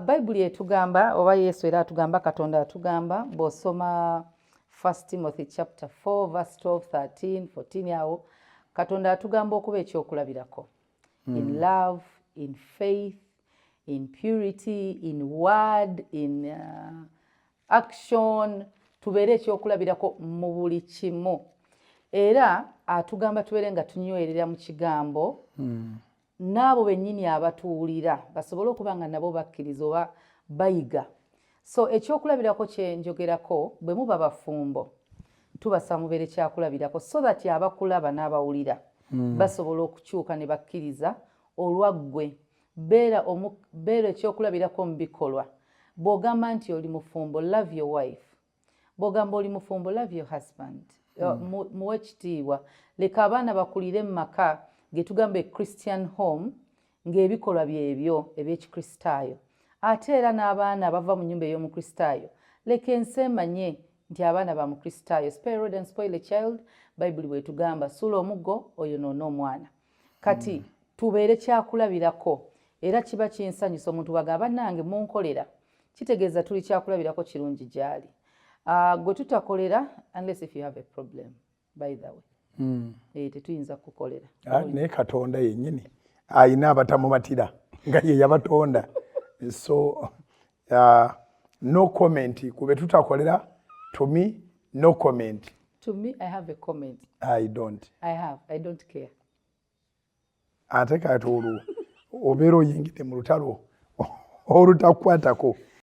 Bayibuli etugamba oba Yesu era atugamba Katonda atugamba bw'osoma 1 Timothy chapter 4 verse 12, 13, 14 awo Katonda atugamba okuba ekyokulabirako in love, in faith, in purity, in word, in action, tubeere ekyokulabirako mu buli kimu. Era atugamba tubeere nga tunywerera mu kigambo n'abo bennyini abatuwulira basobole okuba nga nabo bakkiriza oba bayiga. So ekyokulabirako kye njogerako bwe muba bafumbo tubasaba mubeere kyakulabirako so that abakulaba n'abawulira basobola okukyuka ne bakkiriza olwaggwe. Beera ekyokulabirako mu bikolwa. Bw'ogamba nti oli mufumbo, love your wife. Bw'ogamba oli mufumbo, love your husband. Muwe ekitiibwa. Leka abaana bakulire mu maka ge tugamba Christian home ng'ebikolwa byebyo eby'ekikristaayo. Ate era n'abaana abava mu nnyumba ey'omukristaayo leka ensi emanye nti abaana ba mukristaayo. Spare a rod and spoil a child. Bayibuli bw'etugamba suula omuggo oyonoona omwana. Kati tubeere kyakulabirako era kiba kinsanyusa omuntu bw'agamba nange munkolera kitegeeza tuli kyakulabirako kirungi gy'ali. Gwe tutakolera unless if you have a problem by the way. Tetuyinza kukolera. Naye Katonda yennyini ayina abatamumatira nga ye yabatonda. So no comment ku be tutakolera. To me, no comment. To me, I have a comment. I don't. I don't care. Ate kati olwo obeera oyingidde mu lutalo olutakwatako